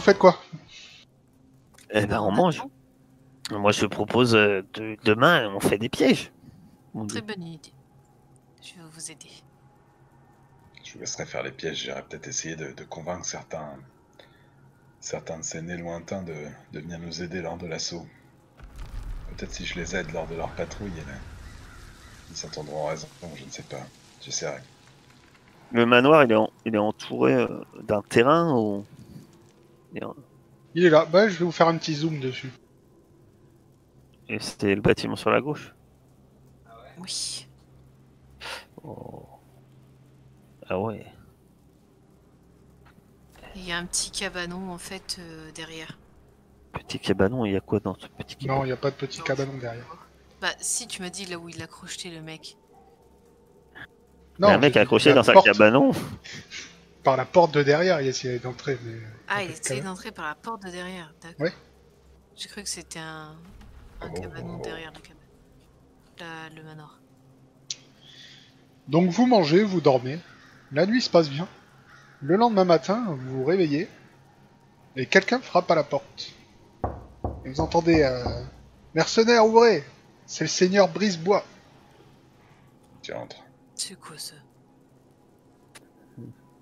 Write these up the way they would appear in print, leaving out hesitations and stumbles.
faites quoi? Eh ben, on mange. Moi, je propose demain, on fait des pièges. Très bonne idée. Je vais vous aider. Je vous laisserai faire les pièges. J'irai peut-être essayer de convaincre certains de ces nés lointains de venir nous aider lors de l'assaut. Peut-être si je les aide lors de leur patrouille, ils s'entendront raison, je ne sais pas. J'essaierai. Le manoir, il est entouré d'un terrain ou... Il est là. Bah, je vais vous faire un petit zoom dessus. Et c'était le bâtiment sur la gauche. Oui. Oh. Ah ouais. Il y a un petit cabanon en fait derrière. Petit cabanon, il y a quoi dans ce petit cabanon? Non, il n'y a pas de petit cabanon derrière. Bah si, tu m'as dit là où il l'a crocheté le mec. Non, un mec j'ai dit accroché la dans un porte. cabanon. Par la porte de derrière, il essayait d'entrer. Mais... Ah, il essayait d'entrer par la porte de derrière, d'accord. Ouais. J'ai cru que c'était un cabanon derrière le cabanon. Le manoir. Donc vous mangez, vous dormez. La nuit se passe bien. Le lendemain matin, vous vous réveillez. Et quelqu'un frappe à la porte. Et vous entendez mercenaires, ouvrez! C'est le seigneur Brisebois. Tu rentres. C'est quoi ça?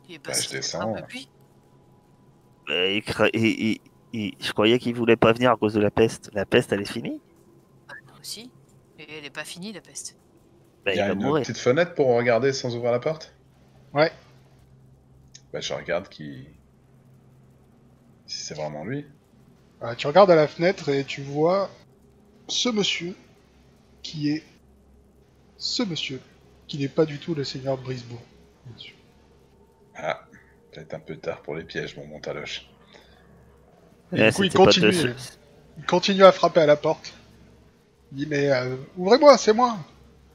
Il est Bah, pas je descends. depuis. Je croyais qu'il voulait pas venir à cause de la peste. La peste, elle est finie? Ah, non, aussi. Et elle est pas finie la peste. Bah, Il y il a va une mourir. petite fenêtre pour regarder sans ouvrir la porte? Ouais. Bah, je regarde si c'est vraiment lui. Tu regardes à la fenêtre et tu vois ce monsieur qui est ce monsieur qui n'est pas du tout le seigneur Brisebois. bien sûr. Ah, peut-être un peu tard pour les pièges, mon taloche. Et du coup, il continue à frapper à la porte. Il dit mais ouvrez-moi, c'est moi.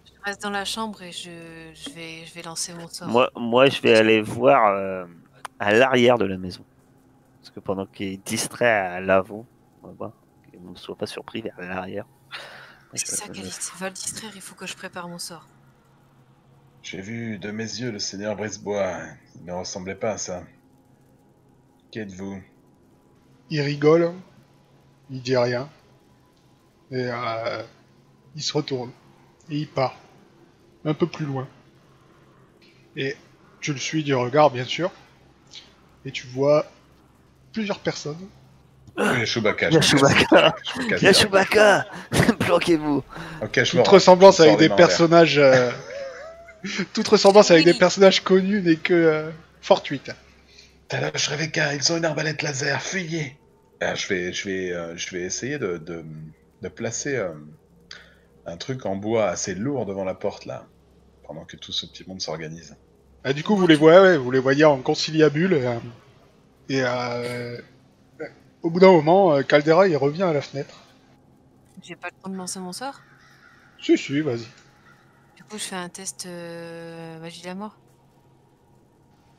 Je reste dans la chambre et je vais lancer mon sort. Moi, je vais aller voir à l'arrière de la maison. Parce que pendant qu'il est distrait à l'avant, on va voir qu'il ne soit pas surpris vers l'arrière. C'est ça, Calice. Va le distraire, il faut que je prépare mon sort. J'ai vu de mes yeux le seigneur Brisebois. Il ne ressemblait pas à ça. Qui êtes-vous? Il rigole. Il dit rien. Et il se retourne. Et il part. Un peu plus loin. Et tu le suis du regard, bien sûr. Et tu vois plusieurs personnes. Il y a Chewbacca. Il y a Chewbacca. Il y a Chewbacca. Planquez-vous. Ok, Toute ressemblance avec des personnages... Toute ressemblance avec des personnages connus n'est que fortuite. Taloche, Rebecca, ils ont une arbalète laser, fuyez! Je vais essayer de placer un truc en bois assez lourd devant la porte, là, pendant que tout ce petit monde s'organise. Ah, du coup, vous les voyez en conciliabule. Et au bout d'un moment, Caldera, il revient à la fenêtre. J'ai pas le temps de lancer mon sort? Si, vas-y. Du coup, je fais un test magie de la mort.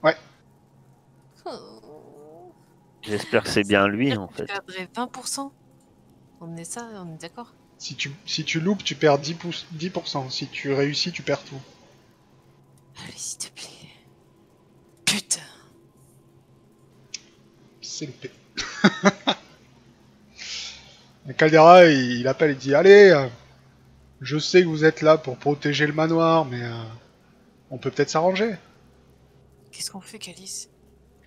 Ouais. Oh. J'espère que c'est bien lui, en fait. Je perdrais 20%. On est d'accord? Si tu loupes, tu perds 10%. Si tu réussis, tu perds tout. Allez, s'il te plaît. Putain. C'est le P. Caldera, il appelle et dit allez, je sais que vous êtes là pour protéger le manoir, mais on peut peut-être s'arranger. Qu'est-ce qu'on fait, Calice?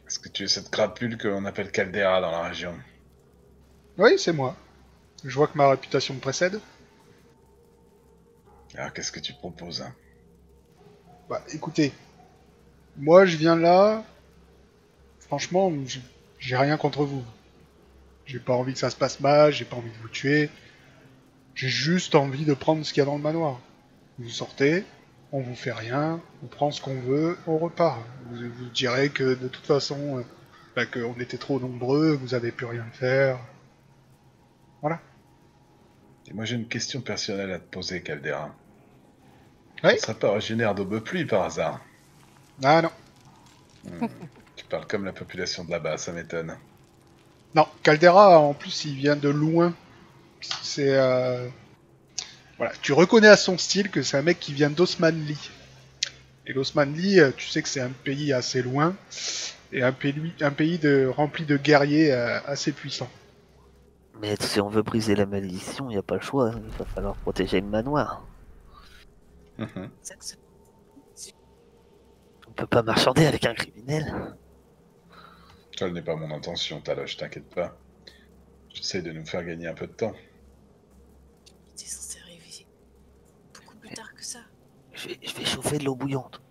Est-ce que tu es cette crapule qu'on appelle Caldera dans la région? Oui, c'est moi. Je vois que ma réputation me précède. Alors, qu'est-ce que tu proposes, hein? Bah, écoutez, moi je viens là. Franchement, j'ai rien contre vous. J'ai pas envie que ça se passe mal, j'ai pas envie de vous tuer. J'ai juste envie de prendre ce qu'il y a dans le manoir. Vous sortez, on vous fait rien, on prend ce qu'on veut, on repart. Vous direz que de toute façon, qu'on était trop nombreux, que vous avez plus rien à faire. Voilà. Et moi j'ai une question personnelle à te poser, Caldera. Oui. Tu serais pas originaire d'Aubepluie par hasard? Ah non. Tu parles comme la population de là-bas, ça m'étonne. Non, Caldera, en plus, il vient de loin. C'est... Voilà, tu reconnais à son style que c'est un mec qui vient d'Osmanli. Et l'Osmanli, tu sais que c'est un pays assez loin. et un pays rempli de guerriers assez puissants. Mais si on veut briser la malédiction, il n'y a pas le choix. Il va falloir protéger le manoir. Mhm. Exactement. On peut pas marchander avec un criminel. Ça n'est pas mon intention, Taloche, t'inquiète pas. J'essaie de nous faire gagner un peu de temps. Il était censé arriver beaucoup plus tard que ça. Je vais chauffer de l'eau bouillante.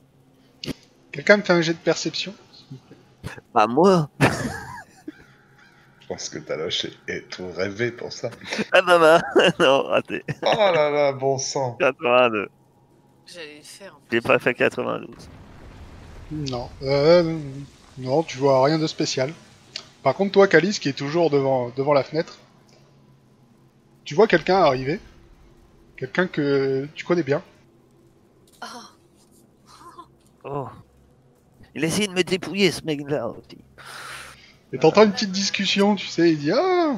Quelqu'un me fait un jet de perception? Bah moi. Je pense que Taloche est tout rêvé pour ça. Ah maman. Non, raté. Oh là là, bon sang. 82. J'allais le faire en plus. J'ai pas fait 92. Non. Non, tu vois rien de spécial. Par contre, toi, Calice, qui est toujours devant la fenêtre, tu vois quelqu'un arriver. Quelqu'un que tu connais bien. Ah, Oh. Il essaie de me dépouiller ce mec-là aussi. Et t'entends une petite discussion, tu sais, il dit Ah,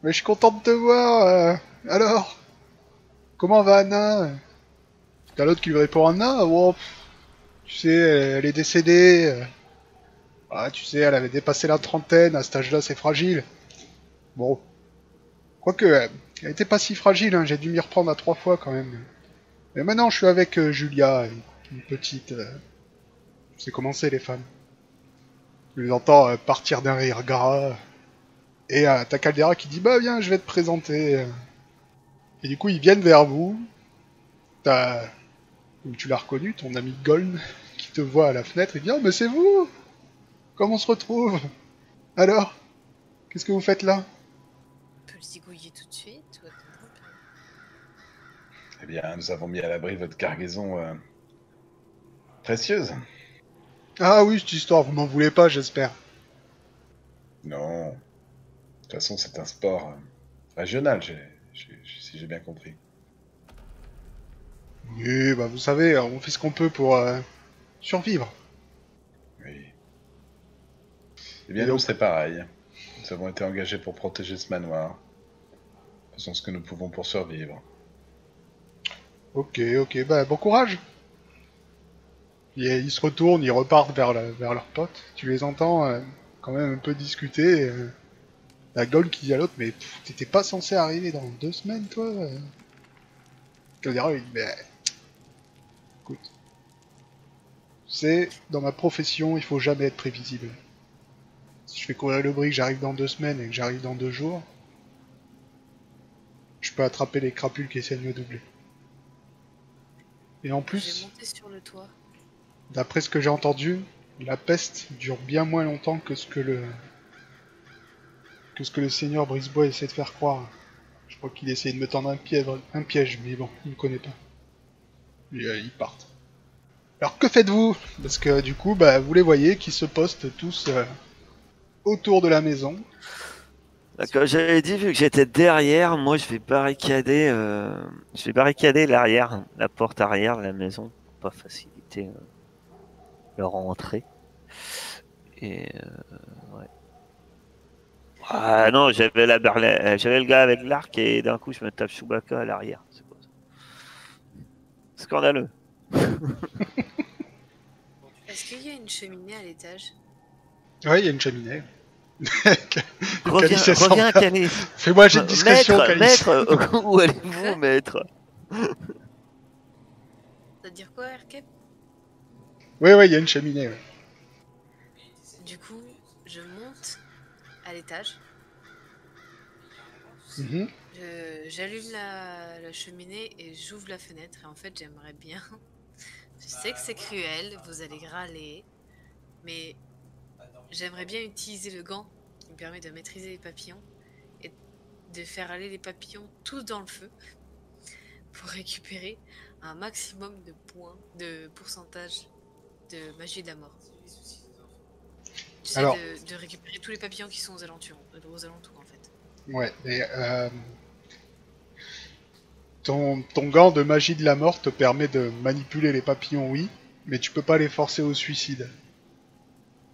mais je suis content de te voir. Alors, comment va Anna? T'as l'autre qui lui répond Anna, oh, tu sais, elle est décédée. Ah, tu sais, elle avait dépassé la trentaine, à cet âge-là, c'est fragile. Bon. Quoique, elle était pas si fragile, hein, j'ai dû m'y reprendre à 3 fois quand même. Mais maintenant, je suis avec Julia, une petite. Je sais comment c'est les femmes. Je les entends partir d'un rire gras. Et t'as Caldera qui dit Bah viens, je vais te présenter. Et du coup, ils viennent vers vous. T'as. Tu l'as reconnu, ton ami Goln, qui te voit à la fenêtre. Il dit Oh, mais c'est vous! Comment on se retrouve? Alors? Qu'est-ce que vous faites là? on peut le zigouiller tout de suite ou attendre un peu. Eh bien, nous avons mis à l'abri votre cargaison précieuse. Ah oui, cette histoire, vous m'en voulez pas, j'espère. Non. De toute façon, c'est un sport régional, si j'ai bien compris. Oui, bah vous savez, on fait ce qu'on peut pour survivre. Oui. Eh bien, Et nous, donc- c'est pareil. Nous avons été engagés pour protéger ce manoir. Faisons ce que nous pouvons pour survivre. Ok, bah bon courage. Et ils se retournent, ils repartent vers leur pote. Tu les entends quand même un peu discuter. La Goln qui dit à l'autre, mais t'étais pas censé arriver dans 2 semaines, toi? Caldera, il dit, mais écoute, c'est dans ma profession, il faut jamais être prévisible. Si je fais courir le bruit que j'arrive dans 2 semaines et que j'arrive dans 2 jours, je peux attraper les crapules qui essaient de me doubler. Et en J'ai plus, monté sur le toit. d'après ce que j'ai entendu, la peste dure bien moins longtemps que ce que le seigneur Brisebois essaie de faire croire. Je crois qu'il essaie de me tendre un piège, mais bon, il me connaît pas. Et ils partent. Alors que faites-vous? Parce que du coup, bah, vous les voyez qui se postent tous autour de la maison. Comme j'avais dit, vu que j'étais derrière, moi je vais barricader l'arrière, la porte arrière de la maison, pour pas faciliter leur entrée. Et ouais. Ah non, j'avais j'avais le gars avec l'arc et d'un coup je me tape Chewbacca à l'arrière. C'est quoi ça? Scandaleux. Est-ce qu'il y a une cheminée à l'étage? Ouais, il y a une cheminée. Reviens, Calice, elle s'en reviens, va. Calice. Fais-moi un jet de discrétion, Maître, Calice. maître, où allez-vous, maître? Ça veut dire quoi, Aircap? Ouais, il y a une cheminée. Ouais. Du coup, je monte à l'étage. Mhm. J'allume la cheminée et j'ouvre la fenêtre. Et en fait, j'aimerais bien. Je sais que c'est cruel, vous allez râler, mais j'aimerais bien utiliser le gant qui me permet de maîtriser les papillons et de faire aller les papillons tous dans le feu pour récupérer un maximum de points, de pourcentage de magie de la mort. J'essaie Alors- de récupérer tous les papillons qui sont aux alentours en fait. Ouais, mais ton gant de magie de la mort te permet de manipuler les papillons, oui, mais tu peux pas les forcer au suicide.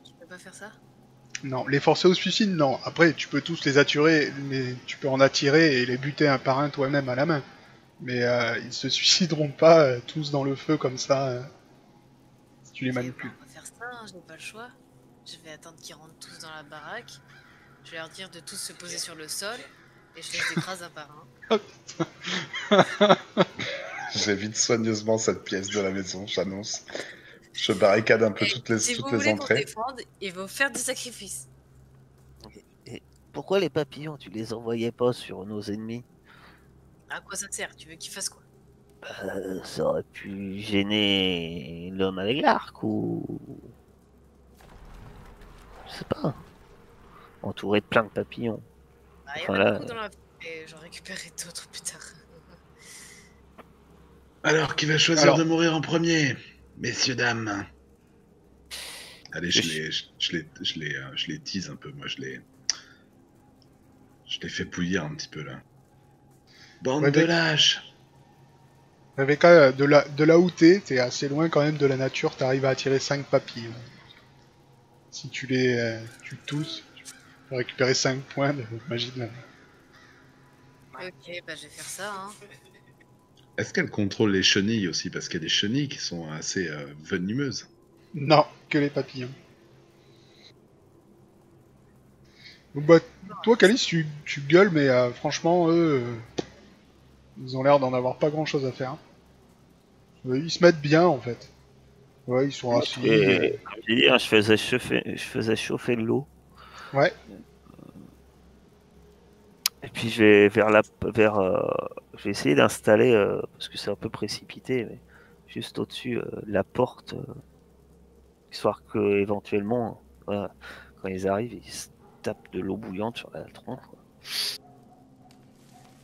Je peux pas faire ça? Non, les forcer au suicide, non. Après, tu peux tous les attirer, mais tu peux en attirer et les buter un par un toi-même à la main. Mais ils se suicideront pas tous dans le feu comme ça, si tu les manipules. On va faire ça, hein, j'ai pas le choix. Je vais attendre qu'ils rentrent tous dans la baraque. Je vais leur dire de tous se poser sur le sol. Et je les écrase un par un. J'évite soigneusement cette pièce de la maison, j'annonce. Je barricade un peu Et toutes les, si toutes vous les voulez qu'on se entrées. défende, il faut faire des sacrifices. Et pourquoi les papillons, tu les envoyais pas sur nos ennemis? À quoi ça sert? Tu veux qu'ils fassent quoi? Ça aurait pu gêner l'homme avec l'arc ou... Je sais pas. Entouré de plein de papillons. Bah, il y en Enfin, a là, beaucoup dans la... Et j'en récupérerai d'autres plus tard. Alors, qui va choisir Alors. de mourir en premier? Messieurs, dames. Allez, Je- je les tease un peu, moi, je les fais bouillir un petit peu, là. Bande Ouais, de mais- lâches! Rebecca, de là où t'es assez loin quand même de la nature, t'arrives à attirer 5 papillons. Si tu les tous, tu peux récupérer 5 points de magie de la main. Ok, bah je vais faire ça. Hein. Est-ce qu'elle contrôle les chenilles aussi? Parce qu'il y a des chenilles qui sont assez venimeuses. Non, que les papillons. Donc, bah, toi, Calice, tu gueules, mais franchement, eux, ils ont l'air d'en avoir pas grand chose à faire. Ils se mettent bien, en fait. Ouais, ils sont assis. Et, comme j'ai dit, hein, je faisais chauffer de l'eau. Ouais. Et puis je vais je vais essayer d'installer, parce que c'est un peu précipité, mais juste au-dessus la porte, histoire que éventuellement, voilà, quand ils arrivent, ils se tapent de l'eau bouillante sur la tronche. Quoi.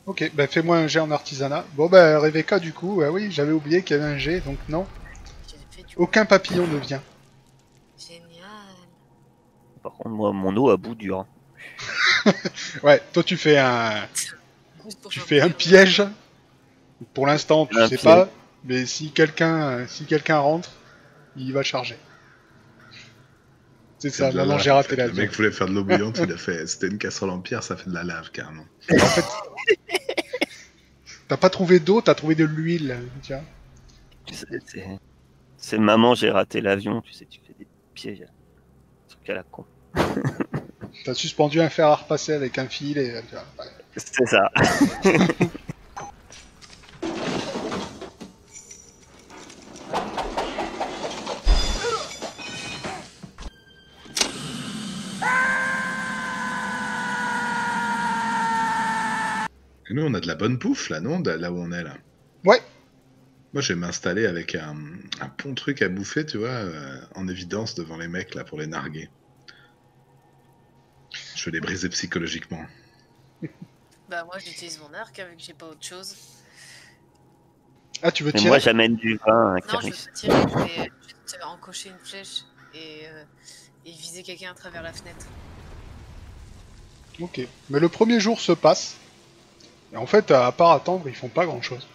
Ok, bah fais-moi un jet en artisanat. Bon bah Rebecca du coup, oui, j'avais oublié qu'il y avait un jet, donc non. J'ai fait du Aucun papillon ne vient. génial. Par contre, moi, mon eau à bout dur. Hein. Ouais, toi tu fais un Juste pour tu faire fais un plaisir. piège. Pour l'instant, tu Un sais piège. pas, mais si quelqu'un rentre, il va charger. C'est ça, de la maintenant lave, j'ai en raté fait. la Le vie. mec voulait faire de l'eau bouillante, il a fait. C'était une casserole en pierre, ça fait de la lave carrément. En fait, t'as pas trouvé d'eau, t'as trouvé de l'huile, tu vois. Tu sais, c'est maman, j'ai raté l'avion, tu sais, tu fais des pièges. Un truc à la con. T'as suspendu un fer à repasser avec un fil et tu vois, ouais. C'est ça. Et nous, on a de la bonne pouffe là, non? Là où on est là. Ouais. Moi, je vais m'installer avec un bon truc à bouffer, tu vois, en évidence devant les mecs là pour les narguer. Je vais les briser psychologiquement. Bah moi j'utilise mon arc vu que j'ai pas autre chose. Ah, tu veux Mais tirer? moi, j'amène du vin à Non, je Caris. veux pas tirer, je vais juste encocher une flèche et viser quelqu'un à travers la fenêtre. Ok. Mais le premier jour se passe. Et en fait, à part attendre, ils font pas grand chose.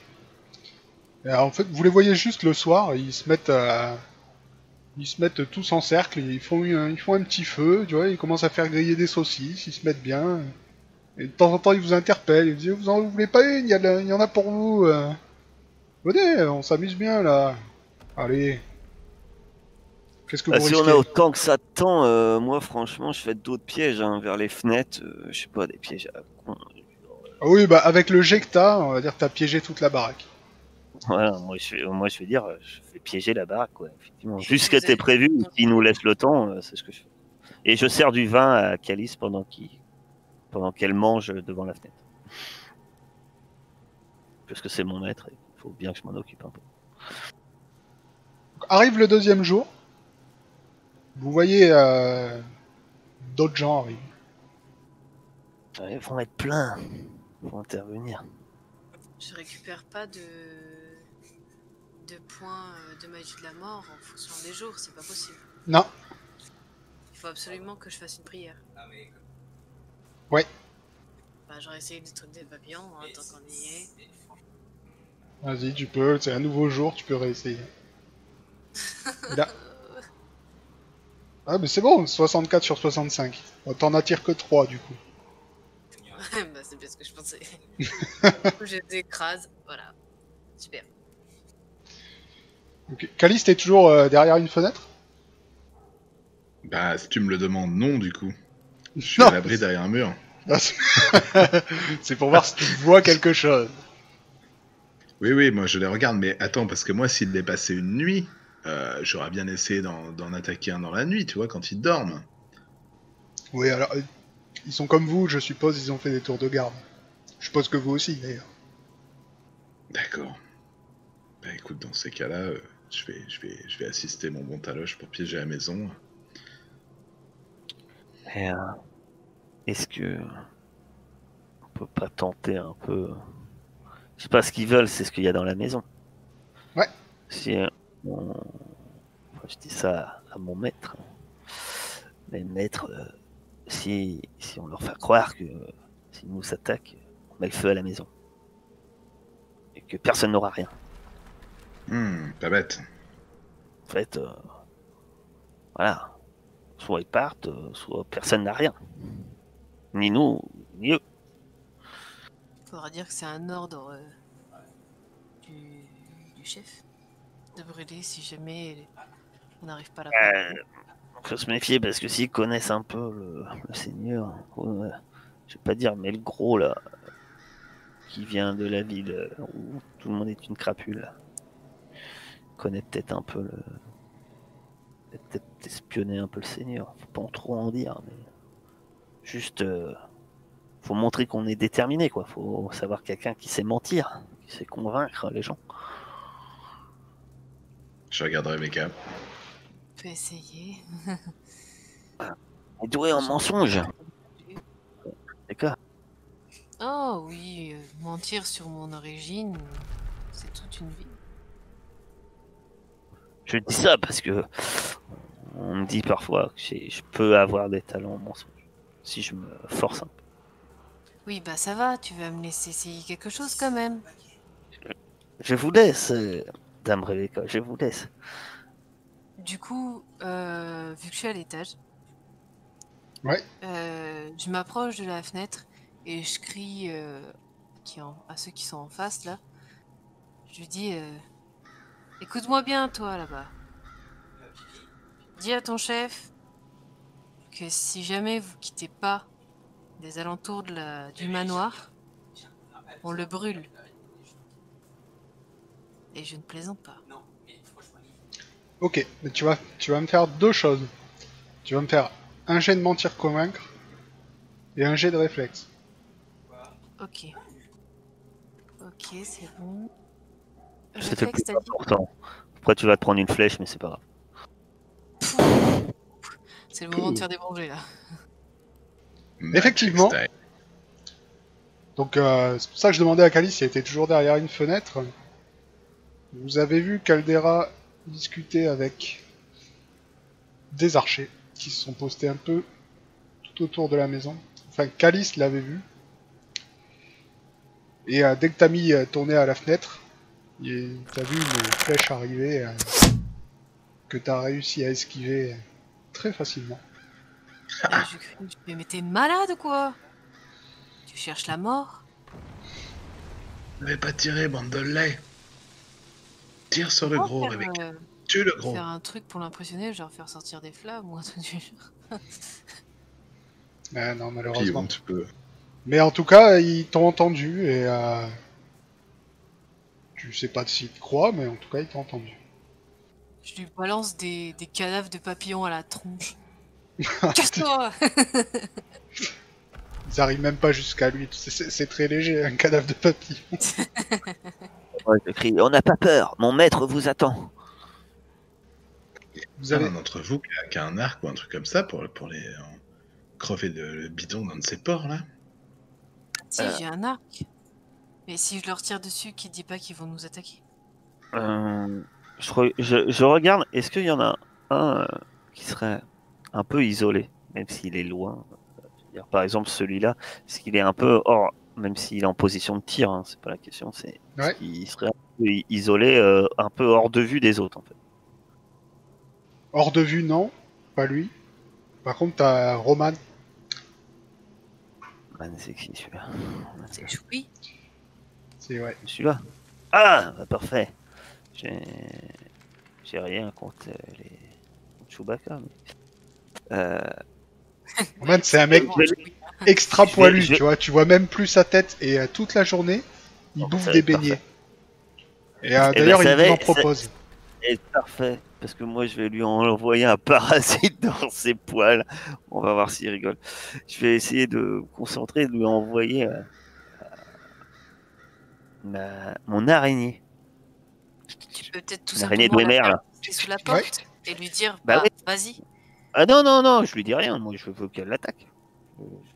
Et en fait, vous les voyez juste le soir, ils se mettent tous en cercle, ils font un petit feu, tu vois, ils commencent à faire griller des saucisses, ils se mettent bien. Et de temps en temps, ils vous interpellent, ils vous disent, vous en voulez pas une, il y en a pour vous. Venez, on s'amuse bien là. Allez. Qu'est-ce que Bah, vous si on risquez? a autant que ça de temps, moi, franchement, je fais d'autres pièges hein, vers les fenêtres. Je sais pas, des pièges à la con. Ah oui, bah avec le jet que t'as, on va dire que t'as piégé toute la baraque. Voilà, moi, je veux dire, je fais piéger la baraque, quoi, effectivement. Et Juste ce vous qui était avez- prévu, s'il nous laisse le temps, c'est ce que je fais. Et je sers du vin à Calice pendant qu'elle mange devant la fenêtre. Parce que c'est mon maître, il faut bien que je m'en occupe un peu. Arrive le deuxième jour. Vous voyez d'autres gens arriver. Ils vont être pleins, ils vont intervenir. Je récupère pas de points de magie de la mort en fonction des jours, c'est pas possible. Non. Il faut absolument que je fasse une prière. Ouais. Bah j'aurais essayé des trucs des papillons, hein, tant qu'on y est. Vas-y, tu peux, c'est un nouveau jour, tu peux réessayer. Là. Ah, mais c'est bon, 64 sur 65. On t'en attire que 3 du coup. Bah c'est bien ce que je pensais. Je les écrase, voilà. Super. Ok. Calice, t'es toujours derrière une fenêtre? Bah, si tu me le demandes, non, du coup. Je suis Non. à l'abri derrière un mur. Ah, c'est pour voir si tu vois quelque chose. Oui, oui, moi je les regarde, mais attends, parce que moi, s'il est passé une nuit, j'aurais bien essayé d'en attaquer un dans la nuit, tu vois, quand ils dorment. Oui, alors, ils sont comme vous, je suppose, ils ont fait des tours de garde. Je suppose que vous aussi, d'ailleurs. D'accord. Bah écoute, dans ces cas-là, je vais assister mon bon Taloche pour piéger la maison. Et, est-ce que on peut pas tenter un peu? Je sais pas ce qu'ils veulent, c'est ce qu'il y a dans la maison. Ouais. Si enfin, je dis ça à mon maître, mais le maître, si on leur fait croire que s'ils nous attaquent, on met le feu à la maison et que personne n'aura rien. Pas bête. En fait, voilà, soit ils partent, soit personne n'a rien, ni nous, ni eux. Faudra dire que c'est un ordre du chef de brûler si jamais on n'arrive pas à la contrôler. Faut se méfier parce que s'ils connaissent un peu le seigneur, je vais pas dire, mais le gros là, qui vient de la ville où tout le monde est une crapule, connaît peut-être un peu peut-être espionner un peu le seigneur. Faut pas en trop en dire, mais juste, faut montrer qu'on est déterminé, quoi. Faut savoir quelqu'un qui sait mentir, qui sait convaincre les gens. Je regarderai Becca. On peut essayer. Et doué en mensonge, d'accord. Oh oui, mentir sur mon origine, c'est toute une vie. Je dis ça parce que on me dit parfois que je peux avoir des talents en mensonge si je me force un peu. Oui, bah ça va, tu vas me laisser essayer quelque chose quand même. Je vous laisse, Dame Rebecca, je vous laisse. Du coup, vu que je suis à l'étage, Ouais. je m'approche de la fenêtre et je crie à ceux qui sont en face là. Je lui dis écoute-moi bien, toi là-bas. Dis à ton chef que si jamais vous quittez pas des alentours du manoir, on le brûle. Et je ne plaisante pas. Ok, mais tu vas me faire deux choses. Tu vas me faire un jet de mentir convaincre et un jet de réflexe. Ok. Ok, c'est bon. C'était le Réflexe, plus t'as dit important. Après, tu vas te prendre une flèche, mais c'est pas grave. C'est le moment de faire des brangées là. Effectivement. Magic style. Donc c'est pour ça que je demandais à Calice s'il était toujours derrière une fenêtre. Vous avez vu Caldera discuter avec des archers qui se sont postés un peu tout autour de la maison. Enfin, Calice l'avait vu. Et dès que t'as mis ton nez à la fenêtre, t'as vu une flèche arriver que t'as réussi à esquiver très facilement. Je crie, mais t'es malade ou quoi? Tu cherches la mort? Vous n'avez pas tiré, bande de lait. Tire sur le Pourquoi gros, faire, Rebecca. Tue le gros. faire un truc pour l'impressionner, genre faire sortir des flammes ou un truc du genre? Non, Puis malheureusement. bon, tu peux. Mais en tout cas, ils t'ont entendu et tu sais pas s'ils te croient, mais en tout cas, ils t'ont entendu. Je lui balance des cadavres de papillons à la tronche. Casse-toi! Ils arrivent même pas jusqu'à lui. C'est très léger, un cadavre de papillon. Ouais, je crie, on n'a pas peur, mon maître vous attend. Vous avez... Un d'entre vous qui a un arc ou un truc comme ça pour les crever le bidon d'un de ces porcs là. Si, j'ai un arc. Mais si je leur tire dessus, qui dit pas qu'ils vont nous attaquer? Je regarde, est-ce qu'il y en a un qui serait un peu isolé, même s'il est loin? Je veux dire, par exemple, celui-là, est-ce qu'il est un peu hors, même s'il est en position de tir, hein, c'est pas la question, c'est est-ce Ouais. qu'il serait un peu isolé, un peu hors de vue des autres, en fait. Hors de vue, non. Pas lui. Par contre, t'as Roman. Man, c'est qui celui-là? C'est choui. C'est ouais. Celui-là? Ah, bah, parfait. J'ai rien contre les contre Chewbacca, mais Roman, c'est un mec extra poilu, tu vois. Tu vois même plus sa tête. Et toute la journée, il bouffe ça va des être beignets. parfait. Et d'ailleurs, ça il va vous en être- propose. C'est parfait, parce que moi je vais lui envoyer un parasite dans ses poils. On va voir s'il rigole. Je vais essayer de me concentrer et de lui envoyer mon araignée. Tu peux peut-être tout Une araignée de simplement la Wimmer, faire là. pisser sous la Ouais. porte et lui dire Bah bah oui. vas-y. Ah non, non, non, je lui dis rien. Moi je veux qu'elle l'attaque.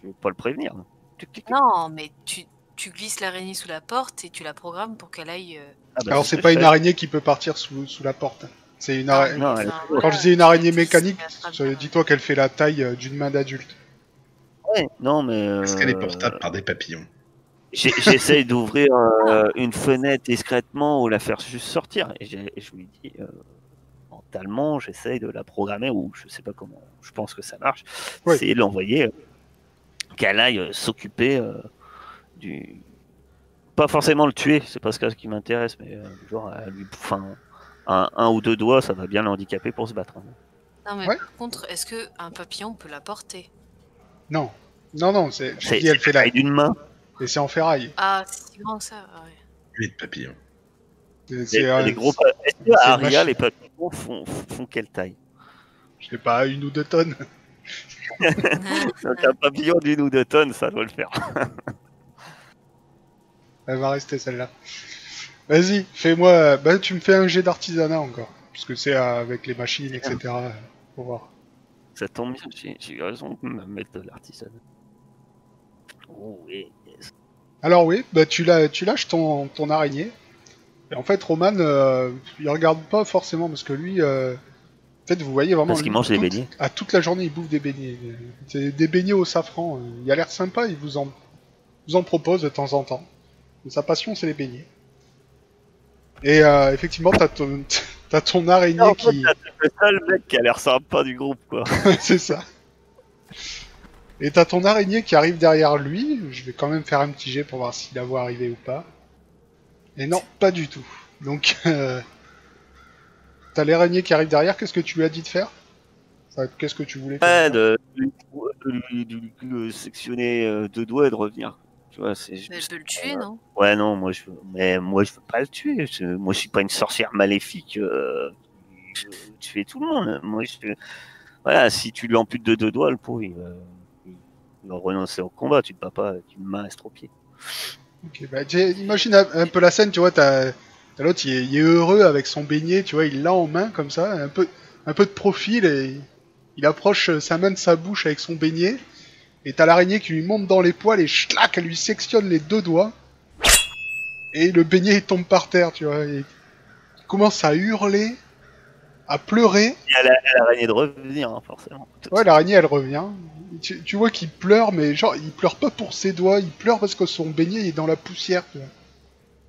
Je veux pas le prévenir. Tic, tic, tic. Non, mais tu glisses l'araignée sous la porte et tu la programmes pour qu'elle aille. Ah bah, Alors, ce c'est que pas je une fais. araignée qui peut partir sous la porte. C'est une araignée. Non, elle est enfin, toujours- Quand je dis une araignée tu mécanique, glisses, mais attrape bien. dis-toi qu'elle fait la taille d'une main d'adulte. Ouais, non, mais Est-ce qu'elle est portable par des papillons? j'essaye d'ouvrir une fenêtre discrètement ou la faire juste sortir. Et je lui dis mentalement, j'essaye de la programmer ou je sais pas comment. Je pense que ça marche. Ouais. Essayer de l'envoyer qu'elle aille s'occuper du. Pas forcément le tuer, c'est pas ce qui m'intéresse, mais genre lui, enfin, un ou deux doigts, ça va bien l'handicaper pour se battre. Hein. Non, mais Ouais. par contre, est-ce qu'un papillon peut la porter? Non. Non, je C'est dis, elle fait la la. taille d'une main. Et c'est en ferraille. Ah, c'est si grand que ça. Ah ouais. 8 papillons. Les gros Est-ce que c'est à une Aria, machine. les papillons font quelle taille? Je sais pas, 1 ou 2 tonnes. Donc un papillon d'une ou deux tonnes, ça doit le faire. Elle va rester celle-là. Vas-y, fais-moi. Bah, tu me fais un jet d'artisanat encore. Parce que c'est avec les machines, etc. Pour voir. Ça tombe bien, j'ai eu raison de me mettre de l'artisanat. Oh oui, yes. Alors, oui, bah, tu lâches ton araignée. Et en fait, Roman, il regarde pas forcément parce que lui. En fait, vous voyez vraiment. Parce qu'il lui, mange des beignets. toute la journée, il bouffe des beignets. C'est des beignets au safran. Il a l'air sympa, il vous en propose de temps en temps. Mais sa passion, c'est les beignets. Et effectivement, t'as ton araignée En fait, qui. c'est le seul mec qui a l'air sympa du groupe, quoi. C'est ça. Et t'as ton araignée qui arrive derrière lui. Je vais quand même faire un petit jet pour voir s'il la voit arriver ou pas. Et non, pas du tout. Donc, t'as l'araignée qui arrive derrière. Qu'est-ce que tu lui as dit de faire? Enfin, qu'est-ce que tu voulais Ouais, faire de lui sectionner deux doigts et de revenir. Tu vois, c'est Elle juste. peut le tuer, non? Ouais, non, moi je veux pas le tuer. Moi je suis pas une sorcière maléfique. Je veux tuer tout le monde. Voilà, si tu lui amputes de deux doigts, le pauvre, il va renoncer au combat. Tu te bats pas avec une main estropiée. Ok, bah, imagine un peu la scène, tu vois, t'as l'autre, il est heureux avec son beignet, tu vois, il l'a en main comme ça, un peu de profil, et il approche sa main de sa bouche avec son beignet, et t'as l'araignée qui lui monte dans les poils, et schlac, elle lui sectionne les deux doigts, et le beignet il tombe par terre, tu vois, et il commence à hurler, à pleurer. Et elle a l'araignée de revenir, hein, forcément. Ouais, l'araignée elle revient. Tu vois qu'il pleure, mais genre, il pleure pas pour ses doigts, il pleure parce que son beignet il est dans la poussière, tu vois.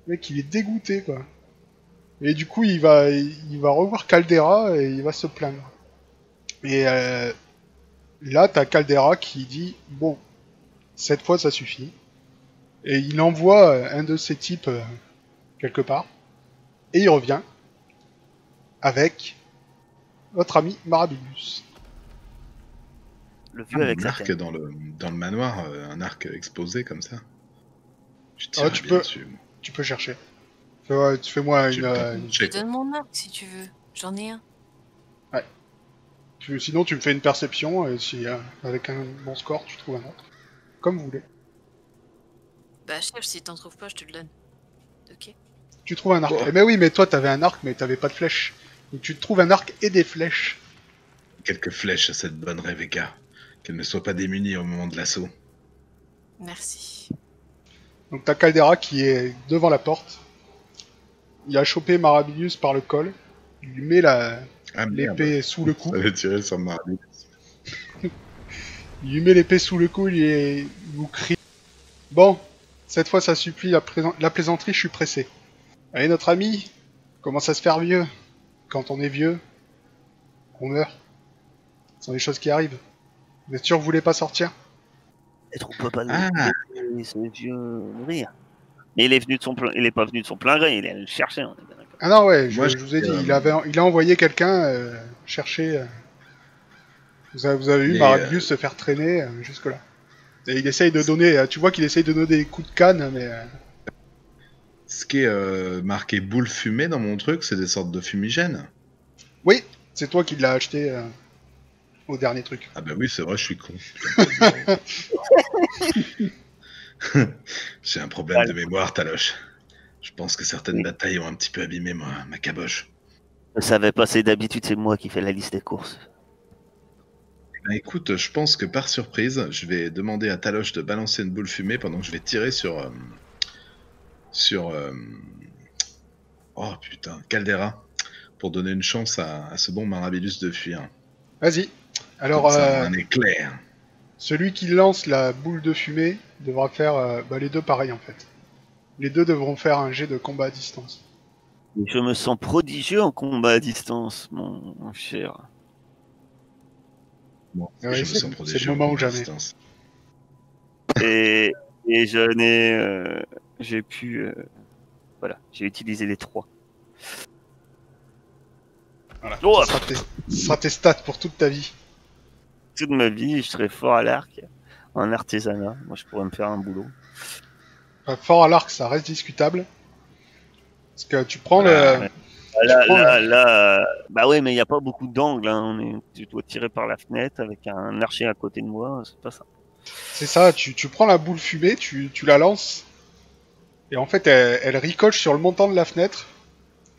Le mec, il est dégoûté, quoi. Et du coup, il va revoir Caldera et il va se plaindre. Et là, t'as Caldera qui dit, bon, cette fois ça suffit. Et il envoie un de ses types quelque part. Et il revient avec votre ami Marabilus. Le vieux avec Un sa arc canne. dans le manoir, un arc exposé comme ça. Je Ah, tirerais tu bien peux. dessus. Tu peux chercher. Fais-moi J'ai une... le temps. une- Je te donne mon arc si tu veux. J'en ai un. Sinon, tu me fais une perception, et si avec un bon score, tu trouves un autre. Comme vous voulez. Bah, cherche, si t'en trouves pas, je te le donne. Ok. Tu trouves un arc. Oh. Eh, mais oui, mais toi, t'avais un arc, mais t'avais pas de flèche. Donc tu te trouves un arc et des flèches. Quelques flèches à cette bonne Rebecca. Qu'elle ne soit pas démunie au moment de l'assaut. Merci. Donc t'as Caldera qui est devant la porte. Il a chopé Marabilus par le col. Il lui met Ah merde, l'épée sous le cou. ça avait tiré sur Marley. Il lui met l'épée sous le cou, il vous crie. Bon, cette fois ça suffit, la plaisanterie, je suis pressé. Allez, notre ami, commence à se faire vieux. Quand on est vieux, on meurt. Ce sont des choses qui arrivent. Vous êtes sûr que vous voulez pas sortir? Peut-être on peut pas Ah. le laisser ce vieux mourir. Mais il est pas venu de son plein gré, il est allé le chercher. On est bien d'accord. Ah non, ouais, Moi, je vous ai dit, je- il a envoyé quelqu'un chercher Vous avez vu Mais, Marabius se faire traîner jusque-là. Et il essaye de donner... tu vois qu'il essaye de donner des coups de canne, mais... Ce qui est marqué boule fumée dans mon truc, c'est des sortes de fumigènes. Oui, c'est toi qui l'as acheté au dernier truc. Ah bah oui, c'est vrai, je suis con. J'ai un problème de mémoire, Taloche. Je pense que certaines batailles ont un petit peu abîmé ma caboche. Je savais pas, c'est d'habitude, c'est moi qui fais la liste des courses. Bah écoute, je pense que par surprise, je vais demander à Taloche de balancer une boule fumée pendant que je vais tirer sur... oh putain, Caldera, pour donner une chance à ce bon Marabilus de fuir. Vas-y. Alors, Comme ça, un éclair. celui qui lance la boule de fumée devra faire les deux pareils en fait. Les deux devront faire un jet de combat à distance. Je me sens prodigieux en combat à distance, mon cher. Bon, Ouais, je me c'est sens le prodigieux moment en ou jamais. distance. Et je n'ai... j'ai pu... voilà, j'ai utilisé les 3. Voilà. Oh, ça sera tes stats pour toute ta vie. Toute ma vie, je serais fort à l'arc, en artisanat. Moi, je pourrais me faire un boulot. Fort à l'arc, ça reste discutable. Parce que tu prends Ouais. le... Là, bah oui, mais il n'y a pas beaucoup d'angles. Hein. Tu dois tirer par la fenêtre avec un archer à côté de moi. C'est pas ça. C'est ça, tu prends la boule fumée, tu la lances. Et en fait, elle ricoche sur le montant de la fenêtre.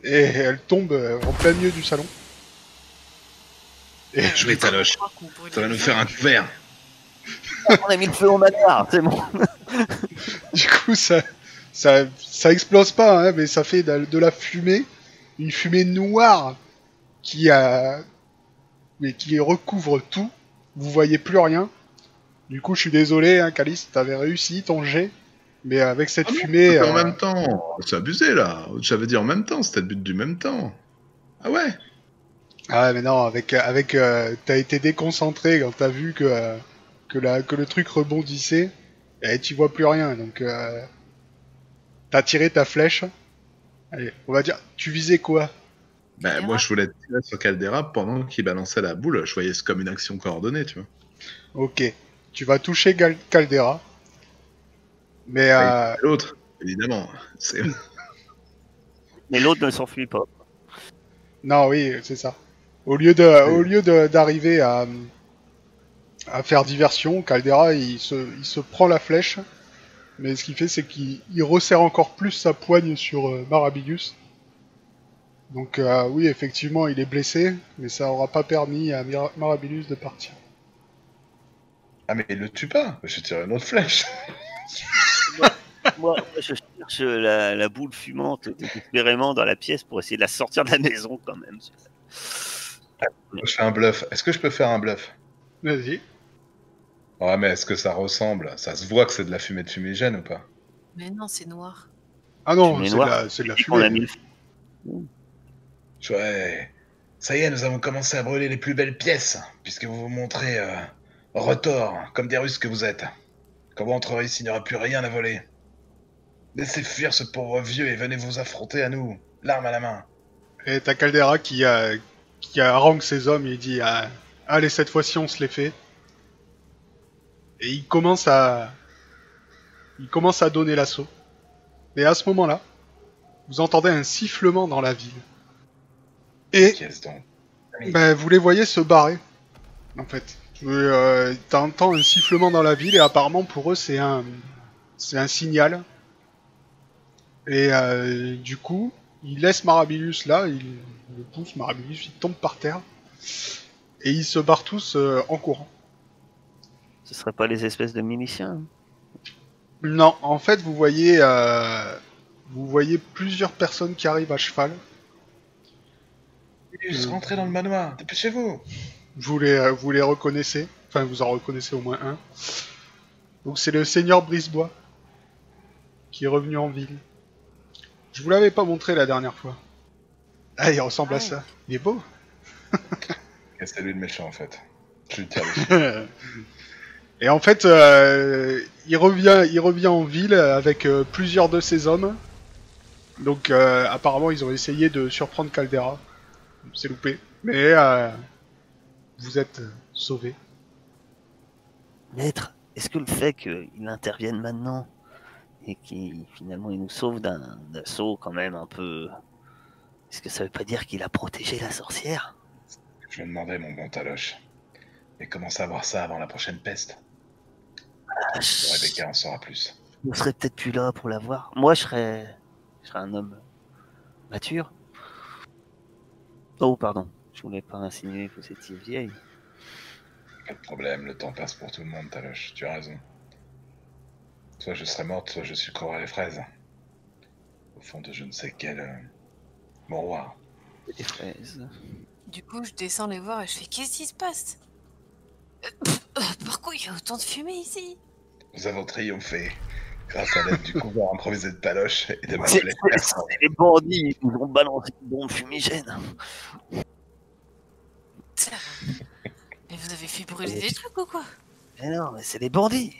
Et elle tombe en plein milieu du salon. Et Jouez, Taloche. Ça va nous faire un couvert. On a mis le feu au manoir, c'est bon. du coup, ça explose pas, hein, mais ça fait de la fumée. Une fumée noire mais qui recouvre tout. Vous voyez plus rien. Du coup, je suis désolé, hein, Calice, t'avais réussi ton jet. Mais avec cette fumée... En même temps, c'est abusé là. J'avais dit en même temps, c'était le but du même temps. Ah ouais. Ah mais non, t'as été déconcentré quand t'as vu que le truc rebondissait. Et tu vois plus rien, donc... t'as tiré ta flèche. Allez, on va dire, tu visais quoi? Bah, moi, je voulais tirer sur Caldera pendant qu'il balançait la boule. Je voyais ça comme une action coordonnée, tu vois. Ok, tu vas toucher Caldera. Mais l'autre, évidemment. Mais l'autre ne s'enfuit pas. non, oui, c'est ça. Au lieu d'arriver à faire diversion, Caldera il se prend la flèche. Mais ce qu'il fait, c'est qu'il resserre encore plus sa poigne sur Marabius. Donc oui, effectivement, il est blessé, mais ça aura pas permis à Marabius de partir. Ah mais il le tue pas. Je tire une autre flèche. Moi, je cherche la boule fumante désespérément dans la pièce pour essayer de la sortir de la maison quand même. Je fais un bluff. Est-ce que je peux faire un bluff? Vas-y. Ouais, mais est-ce que ça ressemble? Ça se voit que c'est de la fumée de fumigène ou pas? Mais non, c'est noir. Ah non, Fumée c'est noire. de la On a fumée. mis le Ouais. Ça y est, nous avons commencé à brûler les plus belles pièces, puisque vous vous montrez retors, comme des Russes que vous êtes. Quand vous entrerez ici, il n'y aura plus rien à voler. Laissez fuir ce pauvre vieux et venez vous affronter à nous, l'arme à la main. Et t'as Caldera qui harangue ses hommes et il dit allez, cette fois-ci on se les fait. Et il commence à donner l'assaut. Et à ce moment-là, vous entendez un sifflement dans la ville. Et Qu'est-ce donc? vous les voyez se barrer, en fait. T'entends un sifflement dans la ville et apparemment pour eux c'est un signal. Et du coup, il laisse Marabilus là, il le pousse, Marabilus il tombe par terre. Et ils se barrent tous en courant. Ce serait pas les espèces de miliciens. Non, en fait vous voyez plusieurs personnes qui arrivent à cheval. Juste rentrez dans le manoir, dépêchez-vous. Vous les reconnaissez, enfin vous en reconnaissez au moins un. Donc c'est le seigneur Brisebois qui est revenu en ville. Je vous l'avais pas montré la dernière fois. Ah, il ressemble à ça. Il est beau. Et c'est lui le méchant en fait. Je lui tire dessus. Et en fait, il revient en ville avec plusieurs de ses hommes. Donc apparemment ils ont essayé de surprendre Caldera. C'est loupé. Mais vous êtes sauvé. Maître, est-ce que le fait qu'il intervienne maintenant et qu'il finalement il nous sauve d'un assaut quand même un peu... Est-ce que ça veut pas dire qu'il a protégé la sorcière? Je me demandais, mon bon Taloche. Mais comment savoir ça avant la prochaine peste? Ah, Rebecca en saura plus. je ne serais peut-être plus là pour la voir. Moi, je serais un homme mature. Oh, pardon. Je voulais pas insinuer que vous étiez vieille. Pas de problème, le temps passe pour tout le monde, Taloche. Tu as raison. Soit je serai morte, soit je sucrerai les fraises. Au fond de je ne sais quel mouroir. Les fraises. Du coup, je descends les voir et je fais qu'est-ce qui se passe? Pourquoi il y a autant de fumée ici? Nous avons triomphé grâce à l'aide du couvent improvisé de Taloche et de ma C'est collègue personne. les bandits qui nous ont balancé une bombe fumigène. Putain. Mais vous avez fait brûler des trucs ou quoi? Mais non, mais c'est les bandits.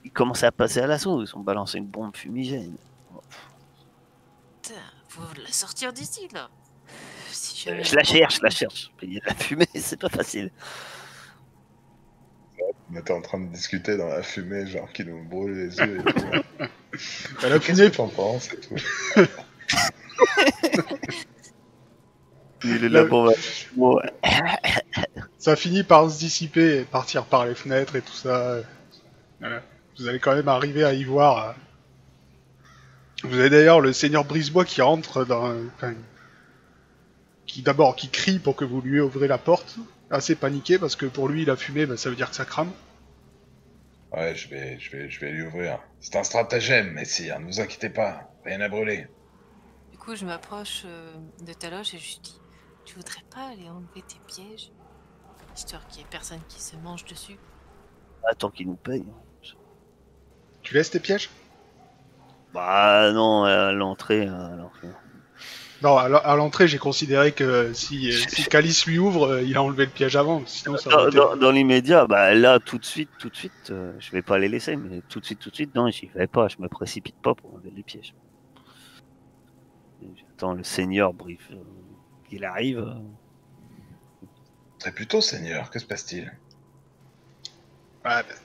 Ils commençaient à passer à l'assaut. Ils ont balancé une bombe fumigène. Putain, faut la sortir d'ici là. Si jamais... Je la cherche. Il y a de la fumée, c'est pas facile. On était en train de discuter dans la fumée, genre qui nous brûle les yeux et tout. La Qu'est-ce fumée, que t'en penses et tout? Il est La- là pour... Ouais. ça finit par se dissiper et partir par les fenêtres et tout ça. Voilà. Vous allez quand même arriver à y voir. Vous avez d'ailleurs le seigneur Brisebois qui rentre dans... Enfin, qui crie pour que vous lui ouvrez la porte. Assez paniqué parce que pour lui, la fumée, bah, ça veut dire que ça crame. Ouais, je vais lui ouvrir. C'est un stratagème, messire, ne vous inquiétez pas, rien à brûler. Du coup, je m'approche de Taloche et je lui dis, tu voudrais pas aller enlever tes pièges? Histoire qu'il y ait personne qui se mange dessus. Attends qu'ils nous payent. Tu laisses tes pièges? Bah non, à l'entrée. Non, à l'entrée, j'ai considéré que si Calice lui ouvre, il a enlevé le piège avant. Sinon, ça aurait été... Dans l'immédiat, bah là, tout de suite, je vais pas les laisser, mais tout de suite, non, j'y vais pas, je me précipite pas pour enlever les pièges. J'attends le seigneur brief qu'il arrive. Très plutôt, seigneur, que se passe-t-il? Ouais, ben,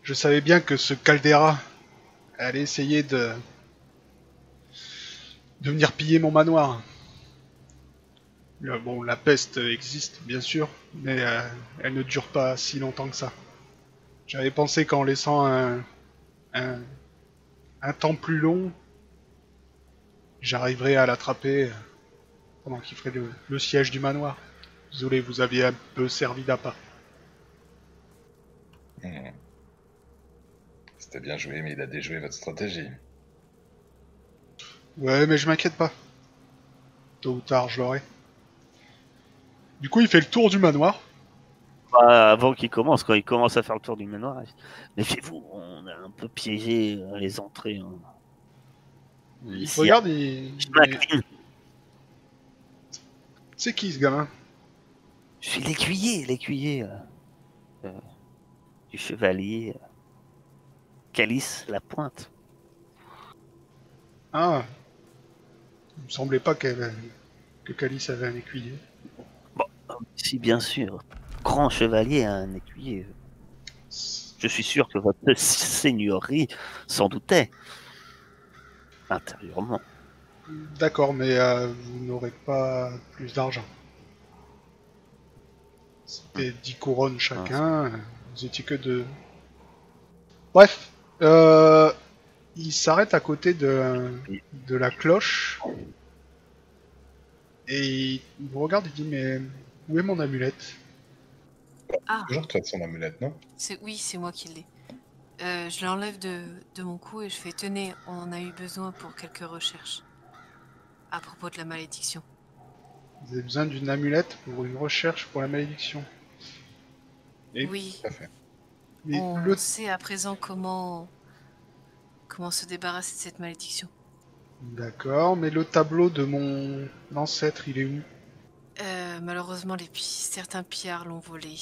je savais bien que ce Caldera allait essayer de venir piller mon manoir. Bon, la peste existe, bien sûr, mais elle ne dure pas si longtemps que ça. J'avais pensé qu'en laissant un temps plus long, j'arriverais à l'attraper pendant qu'il ferait le siège du manoir. Désolé, vous aviez un peu servi d'appât. C'était bien joué, mais il a déjoué votre stratégie. Ouais, mais je m'inquiète pas. Tôt ou tard, je l'aurai. Du coup, il fait le tour du manoir. Bah, avant qu'il commence, quand il commence à faire le tour du manoir, méfiez-vous, on a un peu piégé les entrées. Hein. Il te regarde, c'est qui ce gamin? Je suis l'écuyer du chevalier Calice la Pointe. Ah, il me semblait pas que Calice avait un écuyer. Bon, si bien sûr, grand chevalier a un écuyer. Je suis sûr que votre seigneurie s'en doutait. Intérieurement. D'accord, mais vous n'aurez pas plus d'argent. C'était 10 couronnes chacun, vous étiez que deux. Bref, il s'arrête à côté de la cloche. Et il vous regarde et dit, mais où est mon amulette? Ah, Toujours toi de son amulette, non? oui, c'est moi qui l'ai. Je l'enlève de mon cou et je fais, tenez, on en a eu besoin pour quelques recherches. À propos de la malédiction. Vous avez besoin d'une amulette pour une recherche pour la malédiction. Et Oui, Tout à fait. mais on sait à présent comment se débarrasser de cette malédiction. D'accord, mais le tableau de mon ancêtre, il est où? Malheureusement, certains pillards l'ont volé.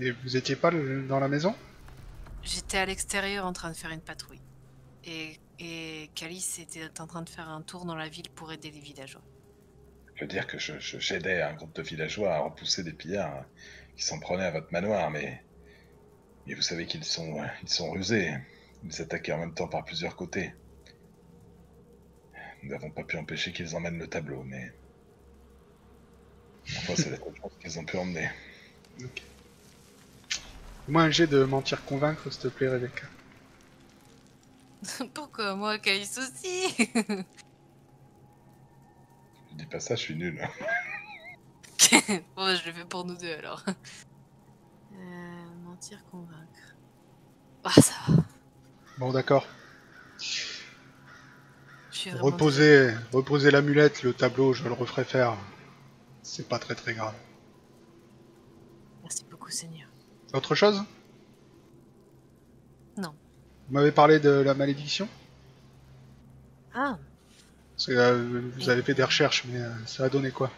Et vous étiez pas dans la maison? J'étais à l'extérieur en train de faire une patrouille. Et Calice était en train de faire un tour dans la ville pour aider les villageois. Je veux dire que j'aidais un groupe de villageois à repousser des pillards qui s'en prenaient à votre manoir, mais vous savez qu'ils sont rusés. Ils attaquaient en même temps par plusieurs côtés. Nous n'avons pas pu empêcher qu'ils emmènent le tableau, mais... Enfin, c'est la seule chose qu'ils ont pu emmener. Ok. Moi, un jet de mentir convaincre, s'il te plaît, Rebecca. Pourquoi moi, Calice aussi? Je dis pas ça, je suis nul. Bon, je le fais pour nous deux alors. Mentir, convaincre. Ah, ça va. Bon, d'accord. Je suis vraiment désolée. Reposez l'amulette, le tableau, je le referai faire. C'est pas très très grave. Merci beaucoup, Seigneur. Autre chose? Non. Vous m'avez parlé de la malédiction? Ah, Parce que vous avez fait des recherches, mais ça a donné quoi?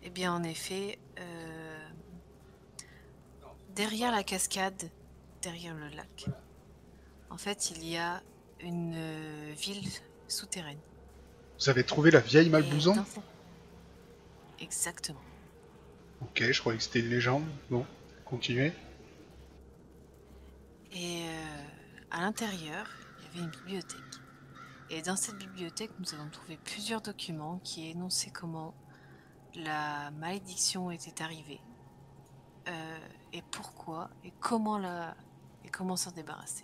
eh bien, en effet, derrière la cascade, derrière le lac, en fait, il y a une ville souterraine. Vous avez trouvé la vieille Et Malbouzon? dans cette- Exactement. Ok, je croyais que c'était une légende. Bon, continuez. Et à l'intérieur, il y avait une bibliothèque. Et dans cette bibliothèque, nous avons trouvé plusieurs documents qui énonçaient comment la malédiction était arrivée, et pourquoi, et comment s'en débarrasser.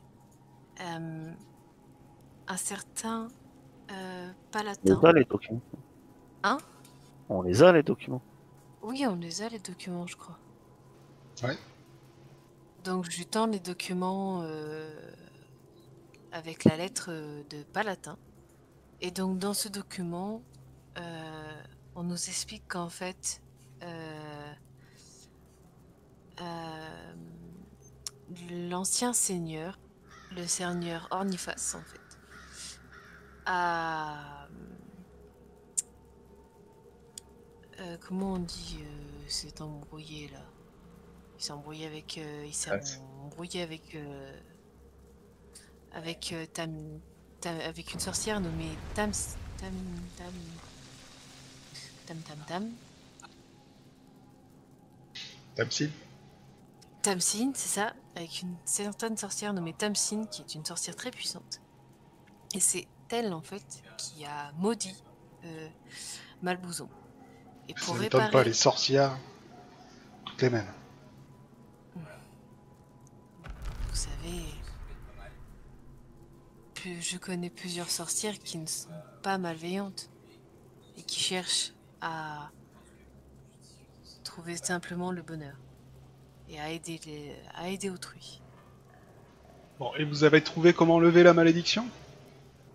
Un certain On les Palatin. a les documents. Hein? On les a les documents. Oui, on les a les documents, je crois. Ouais. Donc je lui tends les documents avec la lettre de Palatin. Et donc dans ce document, on nous explique qu'en fait, l'ancien seigneur, le seigneur Orniphas en fait, a... comment on dit s'est embrouillé là? Il s'est embrouillé avec... il s'est embrouillé avec... avec avec une sorcière nommée Tamsil? Tamsin, c'est ça, avec une certaine sorcière nommée Tamsin, qui est une sorcière très puissante. Et c'est elle, en fait, qui a maudit Malbouzon. Et Ça pour m'étonne pas, réparer... les sorcières, toutes les mêmes. Vous savez... Je connais plusieurs sorcières qui ne sont pas malveillantes et qui cherchent à trouver simplement le bonheur et à aider autrui. Bon, et vous avez trouvé comment lever la malédiction?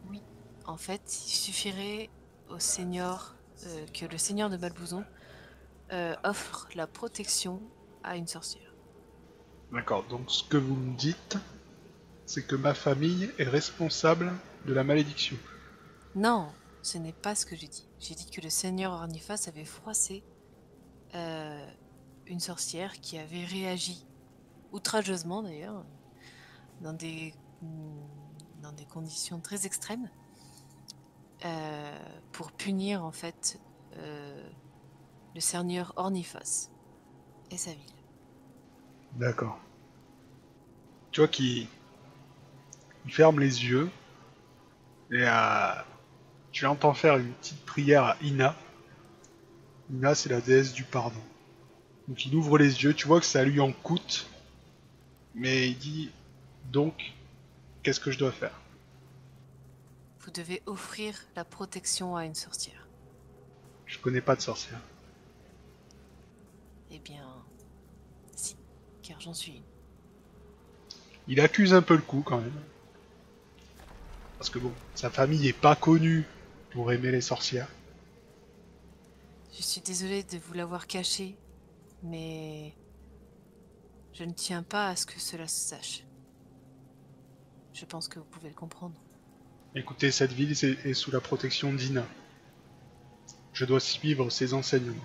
Oui, en fait, il suffirait au seigneur que le seigneur de Malbouzon offre la protection à une sorcière. D'accord, donc ce que vous me dites, c'est que ma famille est responsable de la malédiction. Non, ce n'est pas ce que j'ai dit. J'ai dit que le seigneur Orniphas avait froissé une sorcière qui avait réagi outrageusement d'ailleurs, dans des conditions très extrêmes, pour punir en fait le seigneur Orniphas et sa ville. D'accord. Tu vois qu'il ferme les yeux et tu l'entends faire une petite prière à Ina. Ina, c'est la déesse du pardon. Donc il ouvre les yeux, tu vois que ça lui en coûte, mais il dit donc, qu'est-ce que je dois faire? Vous devez offrir la protection à une sorcière. Je connais pas de sorcière. Eh bien, si, car j'en suis une. Il accuse un peu le coup quand même. Parce que bon, sa famille est pas connue pour aimer les sorcières. Je suis désolée de vous l'avoir caché, mais je ne tiens pas à ce que cela se sache. Je pense que vous pouvez le comprendre. Écoutez, cette ville est sous la protection d'Ina. Je dois suivre ses enseignements.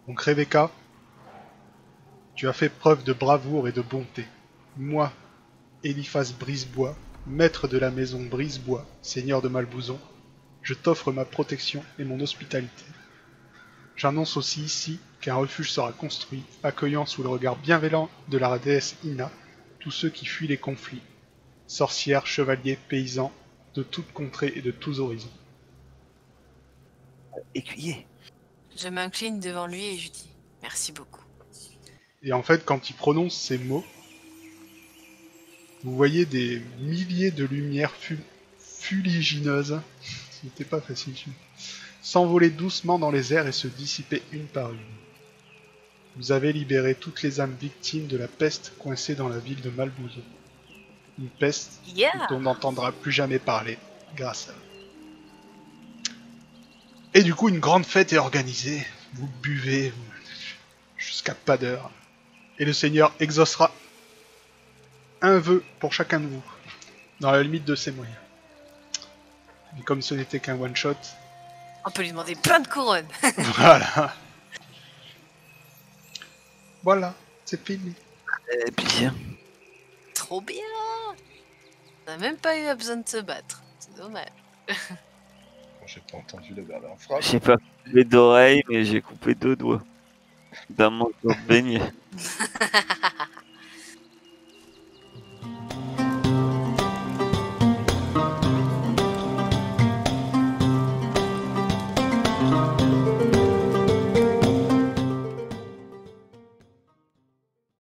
Donc Rebecca, tu as fait preuve de bravoure et de bonté. Moi, Eliphas Brisebois, maître de la maison Brisebois, seigneur de Malbouzon, je t'offre ma protection et mon hospitalité. J'annonce aussi ici qu'un refuge sera construit, accueillant sous le regard bienveillant de la déesse Ina tous ceux qui fuient les conflits, sorcières, chevaliers, paysans, de toutes contrées et de tous horizons. Écuyer. Je m'incline devant lui et je dis merci beaucoup. Et en fait, quand il prononce ces mots, vous voyez des milliers de lumières fuligineuses, ce n'était pas facile, s'envoler doucement dans les airs et se dissiper une par une. Vous avez libéré toutes les âmes victimes de la peste coincée dans la ville de Malbouzo. Une peste dont on n'entendra plus jamais parler, grâce à eux. Et du coup, une grande fête est organisée. Vous buvez jusqu'à pas d'heure. Et le Seigneur exaucera un vœu pour chacun de vous, dans la limite de ses moyens. Et comme ce n'était qu'un one-shot... On peut lui demander plein de couronnes. Voilà. Voilà, c'est fini. Eh bien. Trop bien. On n'a même pas eu besoin de se battre. C'est dommage. Bon, j'ai pas entendu la dernière phrase. J'ai pas coupé d'oreilles, mais j'ai coupé 2 doigts. D'un manque de beignet.